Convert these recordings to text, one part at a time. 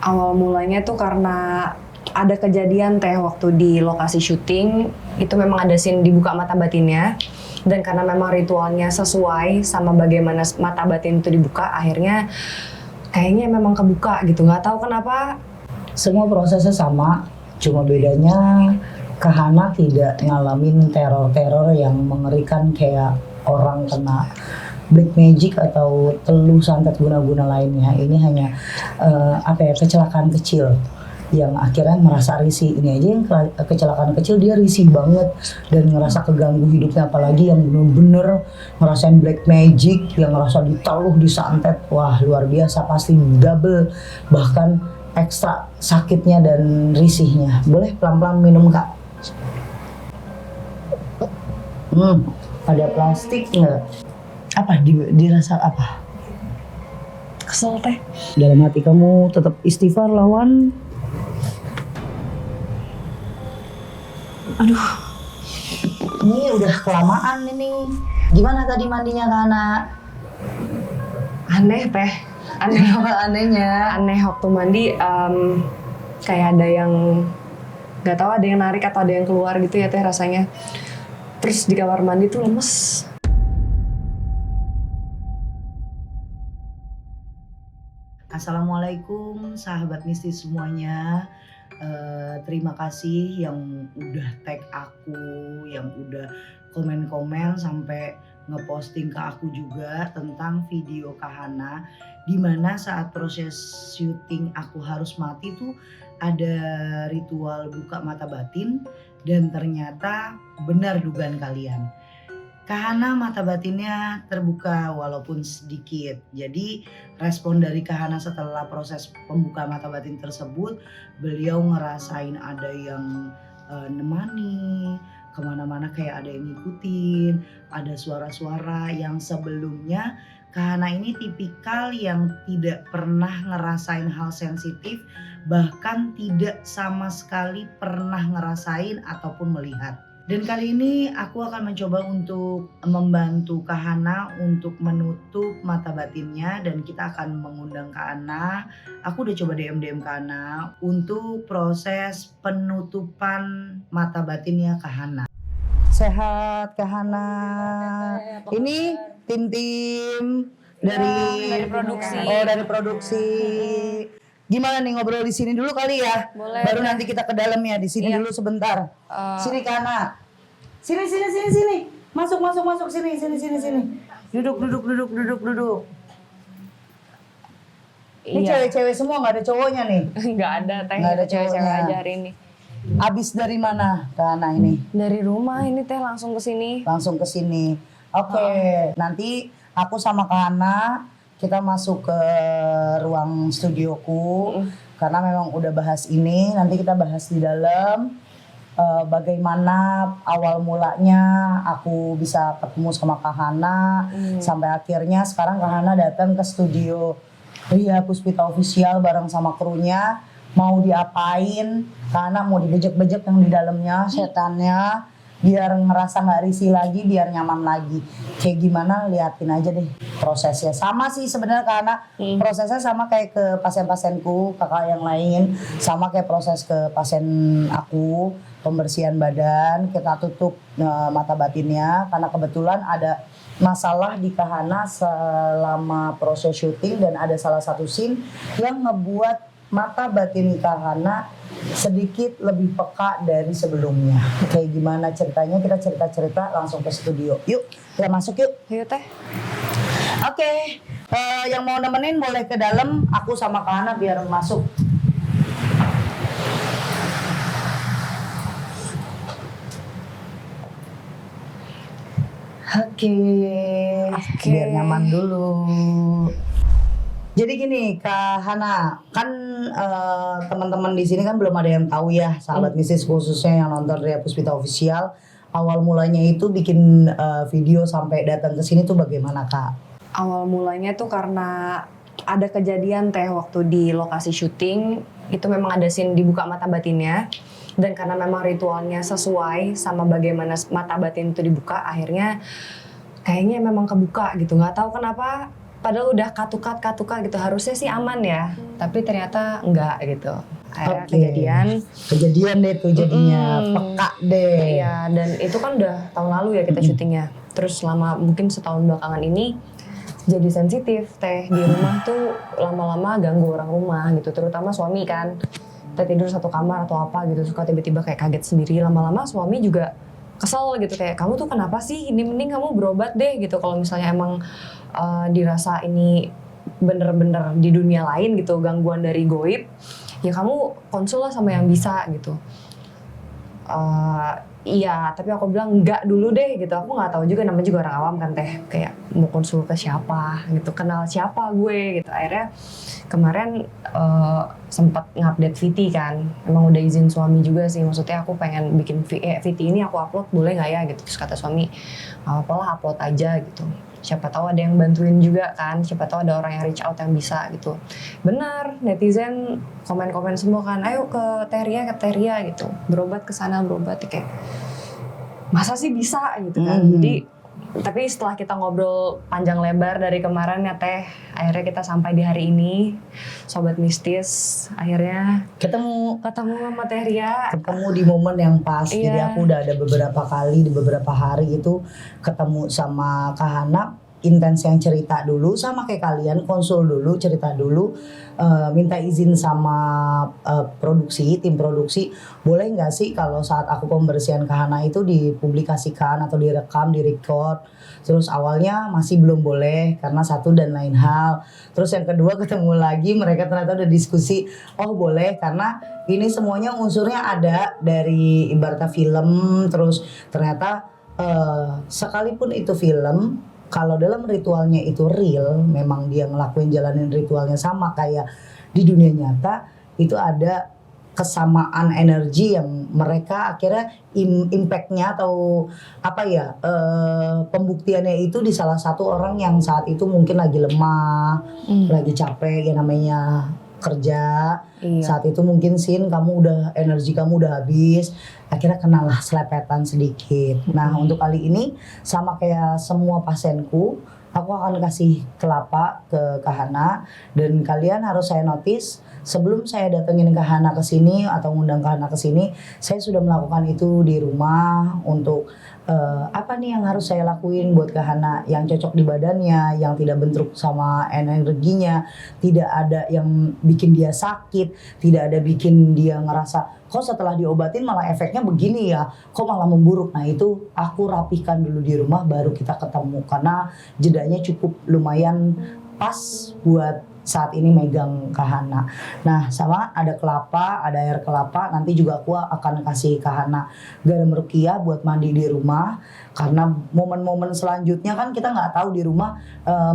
Awal mulanya tuh karena ada kejadian teh waktu di lokasi syuting, itu memang ada scene dibuka mata batinnya. Dan karena memang ritualnya sesuai sama bagaimana mata batin itu dibuka, akhirnya kayaknya memang kebuka gitu. Nggak tahu kenapa. Semua prosesnya sama, cuma bedanya Kahana tidak ngalamin teror-teror yang mengerikan kayak orang kena black magic atau teluh santet guna-guna lainnya. Ini hanya kecelakaan kecil yang akhirnya merasa risih. Ini aja yang kecelakaan kecil dia risih banget dan ngerasa keganggu hidupnya, apalagi yang bener-bener ngerasain black magic, yang ngerasa diteluh, disantet. Wah, luar biasa, pasti double bahkan ekstra sakitnya dan risihnya. Boleh pelan-pelan minum, Kak? Ada plastik nggak? Apa dirasa apa? Kesel teh. Dalam hati kamu tetap istighfar lawan. Aduh, Ini udah kelamaan ini. Gimana tadi mandinya, Kahana? aneh teh. Aneh. Anehnya. Aneh waktu mandi, kayak ada yang nggak tahu, ada yang narik atau ada yang keluar gitu ya teh rasanya. Terus di kamar mandi tuh lemes. Assalamualaikum sahabat mistis semuanya. Terima kasih yang udah tag aku, yang udah komen-komen sampai ngeposting ke aku juga tentang video Kahana, dimana saat proses syuting Aku Harus Mati tuh ada ritual buka mata batin, dan ternyata benar dugaan kalian. Kahana mata batinnya terbuka walaupun sedikit. Jadi respon dari Kahana setelah proses pembuka mata batin tersebut, beliau ngerasain ada yang nemani kemana-mana, kayak ada yang ngikutin, ada suara-suara yang sebelumnya Kahana ini tipikal yang tidak pernah ngerasain hal sensitif, bahkan tidak sama sekali pernah ngerasain ataupun melihat. Dan kali ini aku akan mencoba untuk membantu Kahana untuk menutup mata batinnya, dan kita akan mengundang Kahana. Aku udah coba DM Kahana untuk proses penutupan mata batinnya Kahana. Sehat Kahana. Ini tim-tim dari produksi. Oh, dari produksi. Gimana nih ngobrol di sini dulu kali ya? Boleh. Baru nanti kita ke dalamnya. Di sini dulu sebentar. Sini Kahana. Sini. Masuk sini. Duduk. Ini Iya. cewek-cewek semua, nggak ada cowoknya nih. Nggak ada teh. Nggak ada cewek-cewek cowoknya. aja hari ini. Abis dari mana Kahana ini? Dari rumah ini teh langsung ke sini. Langsung ke sini. Oke, nanti aku sama Kahana kita masuk ke ruang studioku karena memang udah bahas ini. Nanti kita bahas di dalam bagaimana awal mulanya aku bisa ketemu sama Kahana sampai akhirnya sekarang Kahana datang ke studio Ria Puspita Official bareng sama krunya. Mau diapain? Kahana mau dibejek-bejek yang di dalamnya setannya, biar ngerasa nggak risih lagi, biar nyaman lagi. Kayak gimana liatin aja deh prosesnya. Sama sih sebenarnya Kahana, prosesnya sama kayak ke pasien-pasienku, kakak yang lain, sama kayak proses ke pasien aku, pembersihan badan. Kita tutup mata batinnya karena kebetulan ada masalah di Kahana selama proses syuting, dan ada salah satu scene yang ngebuat mata batin Kahana sedikit lebih peka dari sebelumnya. Kayak gimana ceritanya, kita cerita-cerita langsung ke studio. Yuk, kita masuk yuk. Yuk teh. Oke, yang mau nemenin boleh ke dalam, aku sama Kahana biar masuk. Oke, biar nyaman dulu. Jadi gini Kahana, kan teman-teman di sini kan belum ada yang tahu ya, sahabat mistis khususnya yang nonton Ria Puspita Official. Awal mulanya itu bikin video sampai datang ke sini tuh bagaimana, Kak? Awal mulanya tuh karena ada kejadian teh waktu di lokasi syuting, itu memang ada scene dibuka mata batinnya. Dan karena memang ritualnya sesuai sama bagaimana mata batin itu dibuka, akhirnya kayaknya memang kebuka gitu. Nggak tahu kenapa padahal udah katukat gitu, harusnya sih aman ya, tapi ternyata enggak gitu. Akhirnya kejadian deh tuh jadinya, peka deh. Iya, dan itu kan udah tahun lalu ya kita syutingnya. Terus selama mungkin setahun belakangan ini jadi sensitif teh, di rumah tuh lama-lama ganggu orang rumah gitu, terutama suami kan. Kita tidur satu kamar atau apa gitu, suka tiba-tiba kayak kaget sendiri. Lama-lama suami juga kesel gitu, kayak kamu tuh kenapa sih, ini mending kamu berobat deh gitu kalau misalnya emang dirasa ini bener-bener di dunia lain gitu, gangguan dari goib, ya kamu konsul lah sama yang bisa gitu. Iya, tapi aku bilang enggak dulu deh gitu. Aku nggak tahu juga, namanya juga orang awam kan teh, kayak mau konsul ke siapa gitu, kenal siapa gue gitu. Akhirnya kemarin sempat ngupdate VT kan, emang udah izin suami juga sih. Maksudnya aku pengen bikin VT ini aku upload boleh nggak ya gitu. Terus kata suami, apalah upload aja gitu. Siapa tahu ada yang bantuin juga kan, siapa tahu ada orang yang reach out yang bisa gitu. Benar, netizen komen-komen semua kan, ayo ke Teria gitu, berobat ke sana, berobat kayak masa sih bisa gitu kan. Jadi tapi setelah kita ngobrol panjang lebar dari kemarin ya teh, akhirnya kita sampai di hari ini, Sobat Mistis, akhirnya ketemu sama Teria. Ketemu di momen yang pas. Jadi aku udah ada beberapa kali di beberapa hari itu ketemu sama Kak Hana, intens yang cerita dulu sama kayak kalian, konsul dulu, cerita dulu, minta izin sama tim produksi, boleh nggak sih kalau saat aku pembersihan Kak Hana itu dipublikasikan atau direkam, direcord. Terus awalnya masih belum boleh karena satu dan lain hal. Terus yang kedua ketemu lagi, mereka ternyata udah diskusi, oh boleh karena ini semuanya unsurnya ada dari ibaratnya film. Terus ternyata sekalipun itu film, kalau dalam ritualnya itu real, memang dia ngelakuin jalanin ritualnya sama kayak di dunia nyata, itu ada kesamaan energi yang mereka akhirnya impactnya atau apa ya, pembuktiannya itu di salah satu orang yang saat itu mungkin lagi lemah, lagi capek, ya namanya kerja. Saat itu mungkin energi kamu udah habis, akhirnya kenalah selepetan sedikit. Nah untuk kali ini sama kayak semua pasienku, aku akan kasih kelapa ke Kak Hana, dan kalian harus saya notice sebelum saya datengin Kak Hana ke sini atau ngundang Kak Hana ke sini, saya sudah melakukan itu di rumah untuk apa nih yang harus saya lakuin buat Kak Hana yang cocok di badannya, yang tidak bentruk sama energinya, tidak ada yang bikin dia sakit, tidak ada bikin dia ngerasa kok setelah diobatin malah efeknya begini ya, kok malah memburuk. Nah itu aku rapihkan dulu di rumah baru kita ketemu, karena jedanya cukup lumayan pas buat saat ini megang Kak Hana. Nah sama ada kelapa, ada air kelapa, nanti juga aku akan kasih Kak Hana garam rukiah buat mandi di rumah, karena momen-momen selanjutnya kan kita nggak tahu di rumah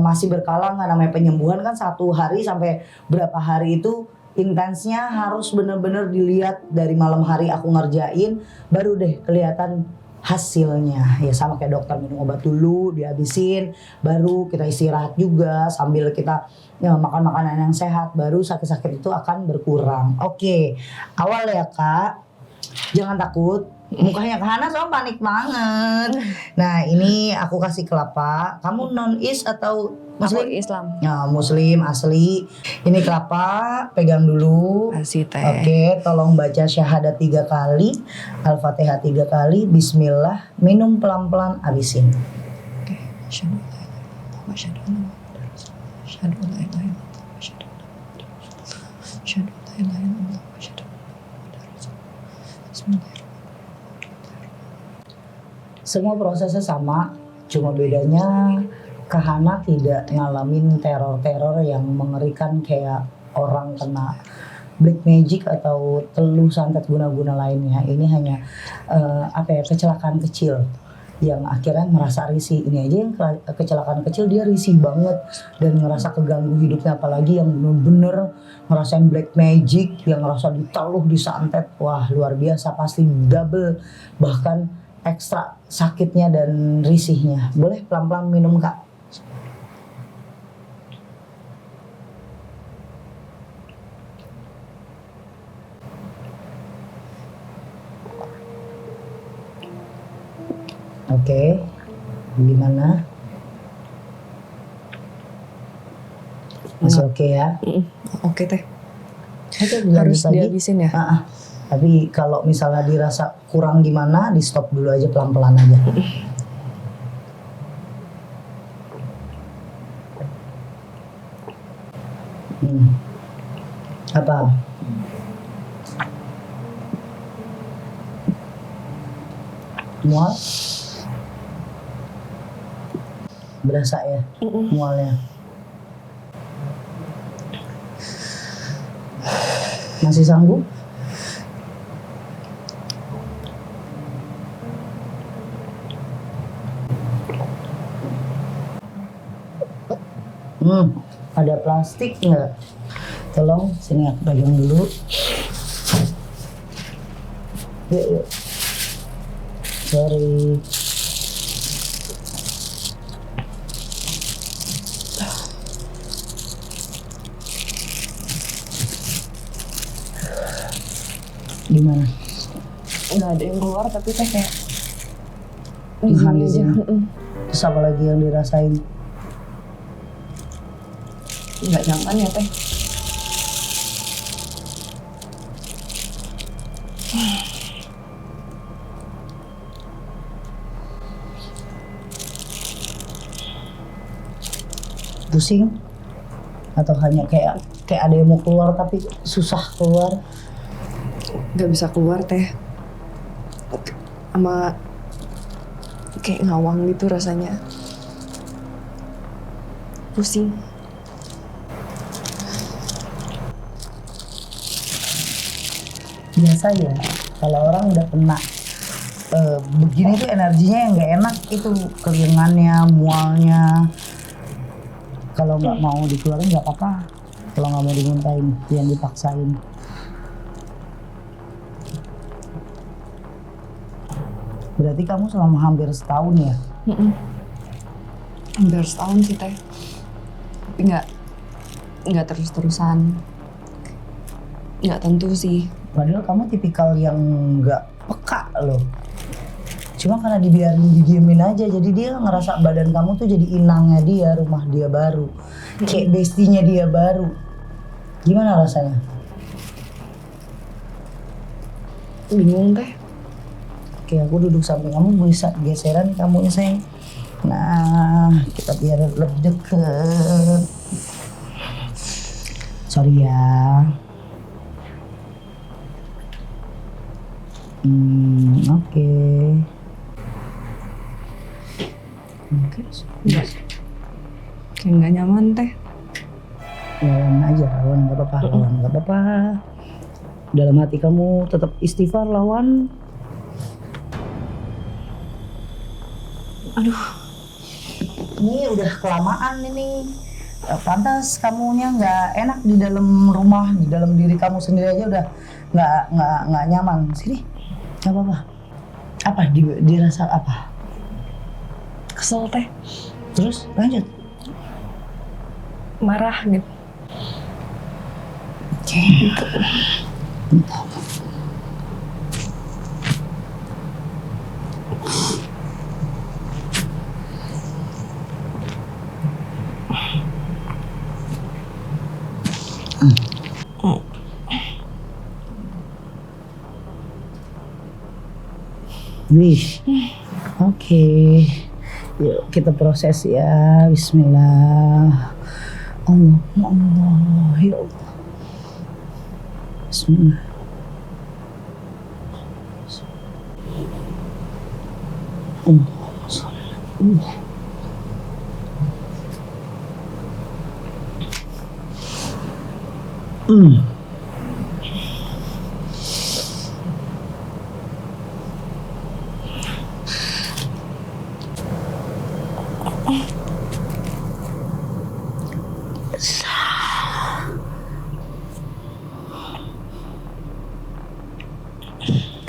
masih berkala nggak, namanya penyembuhan kan 1 hari sampai berapa hari itu intensnya harus bener-bener dilihat dari malam hari aku ngerjain baru deh kelihatan hasilnya. Ya sama kayak dokter, minum obat dulu dihabisin, baru kita istirahat juga sambil kita makan makanan yang sehat, baru sakit-sakit itu akan berkurang. Oke, awal ya Kak, jangan takut. Mukanya Kak Hana soalnya panik banget. Nah ini aku kasih kelapa. Kamu non-is atau Muslim? Aku Islam. Ya, Muslim asli. Ini kelapa, pegang dulu. Kasih teh. Oke, tolong baca syahadat 3 kali, Al-Fatihah 3 kali, Bismillah, minum pelan-pelan, habisin. Oke, asyhadu an la ilaha illallah wa asyhadu anna Muhammadar Rasulullah. Asyhadu an la ilaha illallah wa asyhadu anna Muhammadar Rasulullah. Asyhadu an la ilaha illallah wa asyhadu anna Muhammadar Rasulullah. Bismillahirrahmanirrahim. Semua prosesnya sama, cuma bedanya Kak Hana tidak ngalamin teror-teror yang mengerikan kayak orang kena black magic atau teluh santet guna-guna lainnya. Ini hanya kecelakaan kecil yang akhirnya merasa risih. Ini aja yang kecelakaan kecil dia risih banget dan ngerasa keganggu hidupnya, apalagi yang bener-bener ngerasain black magic, yang ngerasa diteluh, disantet. Wah luar biasa, pasti double bahkan ekstra sakitnya dan risihnya. Boleh pelan-pelan minum Kak. Oke, gimana? Masih oke ya? Oke teh. Oke, Harus dilanjut lagi. dihabisin ya? Tapi kalau misalnya dirasa kurang gimana, di stop dulu aja, pelan-pelan aja. Apa? Mual? Berasa ya mualnya? Masih sanggup? Ada plastik nggak? Tolong sini aku pegang dulu. Yuk. Sorry. Gimana? Nggak ada yang keluar tapi teh kayak Nahan di di sini. sini. Terus apa lagi yang dirasain? Nggak nyaman ya teh. Pusing? Atau hanya kayak ada yang mau keluar tapi susah keluar? Nggak bisa keluar teh. Sama kayak ngawang gitu rasanya. Pusing. Biasa ya, kalau orang udah kena begini tuh energinya yang nggak enak, itu kelingannya, mualnya. Kalau nggak mau dikeluarin nggak apa-apa, kalau nggak mau dimintain, yang dipaksain. Berarti kamu selama hampir setahun ya? Hampir setahun sih teh. Tapi nggak terus-terusan. Nggak tentu sih. Padahal kamu tipikal yang nggak peka loh. Cuma karena dibiarin, didiemin aja, jadi dia ngerasa badan kamu tuh jadi inangnya dia, rumah dia baru, kayak bestinya dia baru. Gimana rasanya? Bingung teh. Oke, aku duduk samping kamu, bisa geseran kamunya sayang. Nah, kita biar lebih deket. Sorry ya. Oke. Oke, Nggak. Kayak nggak nyaman teh. lawan aja, lawan nggak apa-apa, lawan nggak apa-apa. Dalam hati kamu tetap istighfar, lawan. Aduh. Ini udah kelamaan ini. Pantas kamunya nggak enak di dalam rumah, di dalam diri kamu sendiri aja udah nggak nyaman. Sini, nggak apa-apa. Apa dirasa apa? Kesel teh. Terus lanjut. Marah gitu. Oke. Wih, oke. Yuk kita proses ya. Bismillah. Allah, ya Allah. Bismillah. Allah.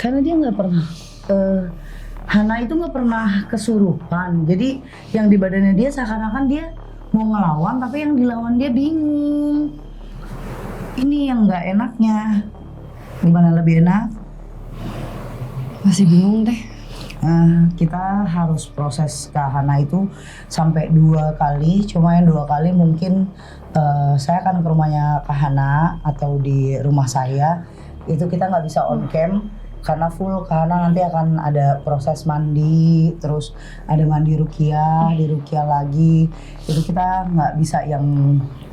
Karena dia nggak pernah, Hana itu nggak pernah kesurupan. Jadi yang di badannya dia seakan-akan dia mau ngelawan, tapi yang dilawan dia bingung. Ini yang nggak enaknya. Gimana lebih enak? Masih bingung teh. Kita harus proses Kahana itu sampai 2 kali, cuma yang 2 kali mungkin saya akan ke rumahnya Kahana atau di rumah saya, itu kita nggak bisa on cam karena full Kahana nanti akan ada proses mandi, terus ada mandi rukiah, di rukiah lagi, itu kita nggak bisa yang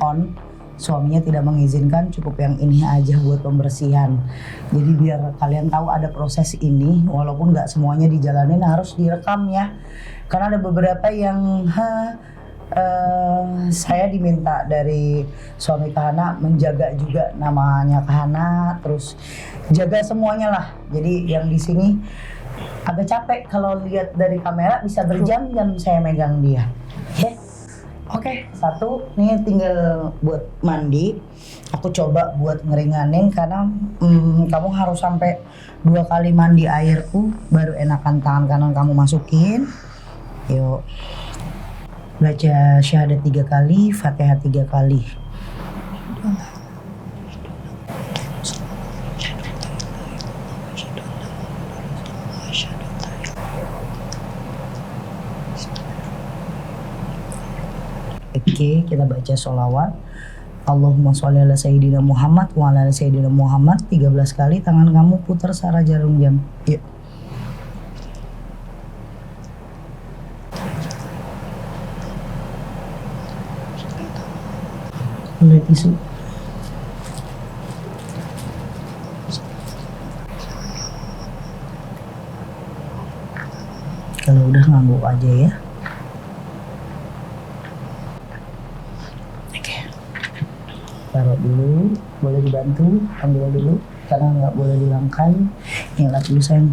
on. Suaminya tidak mengizinkan, cukup yang ini aja buat pembersihan. Jadi biar kalian tahu ada proses ini, walaupun nggak semuanya dijalanin harus direkam ya. Karena ada beberapa yang saya diminta dari suami Kahana menjaga juga namanya Kahana, terus jaga semuanya lah. Jadi yang di sini agak capek kalau lihat dari kamera, bisa berjam-jam saya megang dia. Oke, satu, nih tinggal buat mandi. Aku coba buat ngeringanin karena kamu harus sampai 2 kali mandi airku, baru enakan tangan kanan kamu masukin. Yuk, baca syahadat 3 kali, fatihah 3 kali. Oke, kita baca sholawat. Allahumma sholli ala sayyidina Muhammad wa ala sayyidina Muhammad 13 kali. Tangan kamu putar searah jarum jam. Yuk. Ambil tisu. Kalau udah ngangguk aja ya. Taruh dulu, boleh dibantu, ambil dulu karena nggak boleh dihilangkan. Ingat dulu sayang.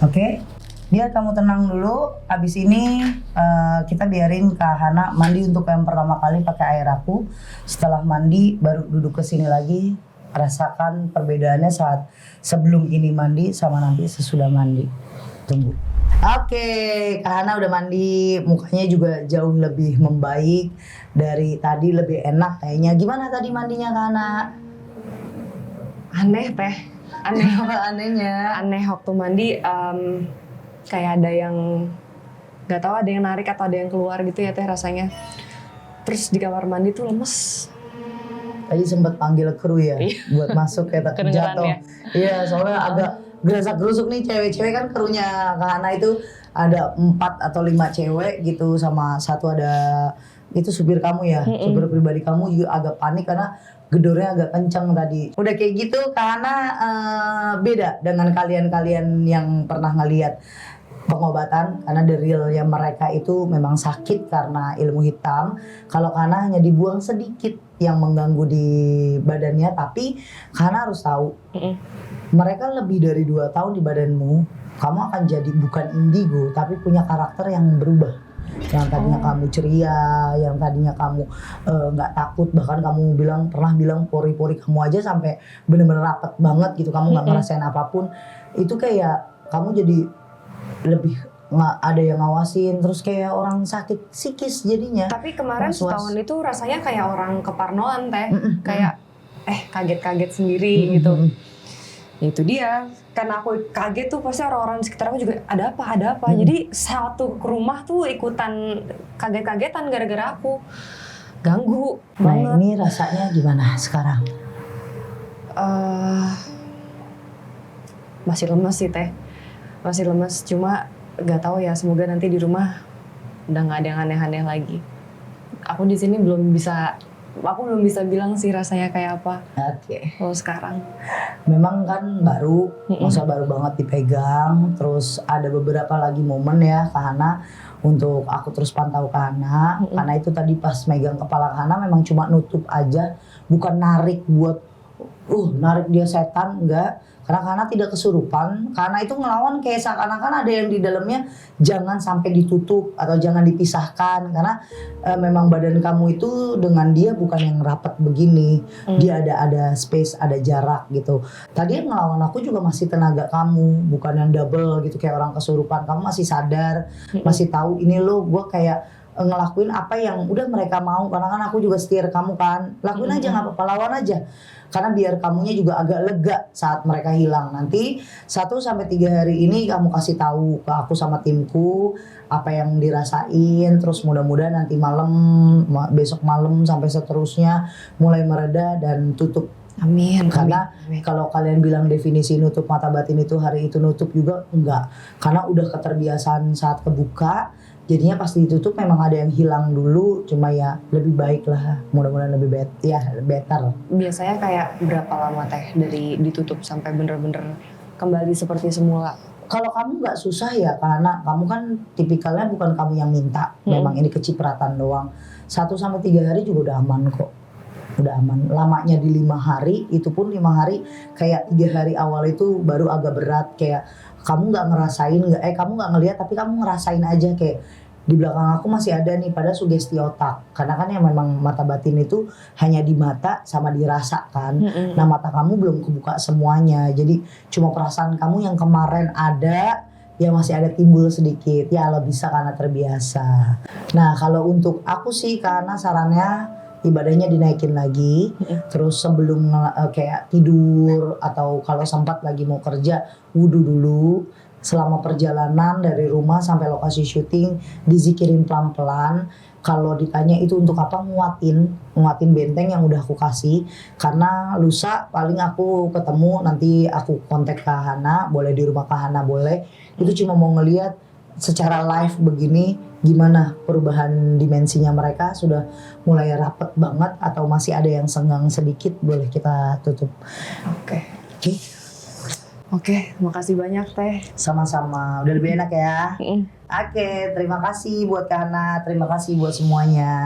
Oke, biar kamu tenang dulu. Abis ini kita biarin Kahana mandi untuk yang pertama kali pakai air aku. Setelah mandi baru duduk ke sini lagi. Rasakan perbedaannya saat sebelum ini mandi sama nanti sesudah mandi. Tunggu. Oke, Kahana udah mandi, mukanya juga jauh lebih membaik dari tadi, lebih enak kayaknya. Gimana tadi mandinya Kahana? Aneh teh, aneh. Anehnya? Aneh waktu mandi, kayak ada yang nggak tahu, ada yang narik atau ada yang keluar gitu ya teh rasanya. Terus di kamar mandi tuh lemes. Tadi sempat panggil kru ya buat masuk kayak jatuh. Ya? Iya, soalnya agak gerasak gerusuk nih, cewek-cewek kan krunya Kahana itu ada 4 atau 5 cewek gitu, sama satu ada itu supir kamu ya, supir pribadi kamu juga agak panik karena gedornya agak kencang tadi. Udah kayak gitu Kahana beda dengan kalian-kalian yang pernah ngeliat pengobatan, karena the realnya mereka itu memang sakit karena ilmu hitam. Kalau Kahana hanya dibuang sedikit yang mengganggu di badannya, tapi Kahana harus tahu mereka lebih dari 2 tahun di badanmu. Kamu akan jadi bukan indigo, tapi punya karakter yang berubah. Yang tadinya kamu ceria, yang tadinya kamu nggak takut, bahkan kamu pernah bilang pori-pori kamu aja sampai bener-bener rapet banget gitu, kamu nggak ngerasain apapun. Itu kayak kamu jadi lebih nggak ada yang ngawasin, terus kayak orang sakit psikis jadinya. Tapi kemarin was-was. setahun itu rasanya kayak orang keparnoan teh, kayak kaget-kaget sendiri gitu. Itu dia, karena aku kaget tuh pasti orang-orang di sekitar aku juga ada apa. Jadi satu rumah tuh ikutan kaget-kagetan gara-gara aku, ganggu Nah banget. ini rasanya gimana sekarang? Masih lemes sih teh, masih lemes, cuma nggak tahu ya, semoga nanti di rumah udah nggak ada yang aneh-aneh lagi. Aku di sini belum bisa bilang sih rasanya kayak apa. Oke. Kalau sekarang Memang kan baru, masa baru banget dipegang, terus ada beberapa lagi momen ya Kahana untuk aku terus pantau Kahana, karena itu tadi pas megang kepala Kahana memang cuma nutup aja, bukan narik buat narik dia setan, enggak. Karena Kahana tidak kesurupan, karena itu ngelawan kayak seakan-akan ada yang di dalamnya, jangan sampai ditutup atau jangan dipisahkan, karena memang badan kamu itu dengan dia bukan yang rapat begini, dia ada space, ada jarak gitu. Tadi yang ngelawan aku juga masih tenaga kamu, bukan yang double gitu kayak orang kesurupan. Kamu masih sadar, masih tahu ini lo, gue kayak ngelakuin apa yang udah mereka mau, karena kan aku juga setir kamu kan, lakuin aja nggak apa-apa, lawan aja, karena biar kamunya juga agak lega saat mereka hilang. Nanti 1-3 hari ini kamu kasih tahu ke aku sama timku apa yang dirasain, terus mudah-mudahan nanti malam, besok malam sampai seterusnya mulai mereda dan tutup. Amin. Karena amin. kalau kalian bilang definisi nutup mata batin itu hari itu nutup juga enggak, karena udah keterbiasaan saat kebuka, jadinya pasti ditutup memang ada yang hilang dulu, cuma ya lebih baik lah, mudah-mudahan lebih better. Biasanya kayak berapa lama teh dari ditutup sampai bener-bener kembali seperti semula? Kalau kamu nggak susah ya, karena kamu kan tipikalnya bukan kamu yang minta, memang ini kecipratan doang. 1-3 hari juga udah aman kok. Udah aman. Lamanya di 5 hari, itu pun 5 hari, kayak 3 hari awal itu baru agak berat, kayak kamu nggak ngerasain, kamu nggak ngelihat tapi kamu ngerasain aja kayak di belakang aku masih ada nih, pada sugesti otak, karena kan yang memang mata batin itu hanya di mata sama dirasa kan. Nah mata kamu belum kebuka semuanya, jadi cuma perasaan kamu yang kemarin ada ya masih ada timbul sedikit ya, lo bisa karena terbiasa. Nah kalau untuk aku sih, karena sarannya ibadahnya dinaikin lagi, terus sebelum kayak tidur atau kalau sempat lagi mau kerja, wudhu dulu. Selama perjalanan dari rumah sampai lokasi syuting dizikirin pelan-pelan. Kalau ditanya itu untuk apa, nguatin benteng yang udah aku kasih, karena lusa paling aku ketemu, nanti aku kontak Kak Hana, boleh di rumah Kak Hana boleh, itu cuma mau ngelihat secara live begini gimana perubahan dimensinya mereka, sudah mulai rapet banget atau masih ada yang senggang sedikit, boleh kita tutup. Oke. Oke. Oke, makasih banyak teh. Sama-sama, udah lebih enak ya. Oke, terima kasih buat Kak Hana, terima kasih buat semuanya.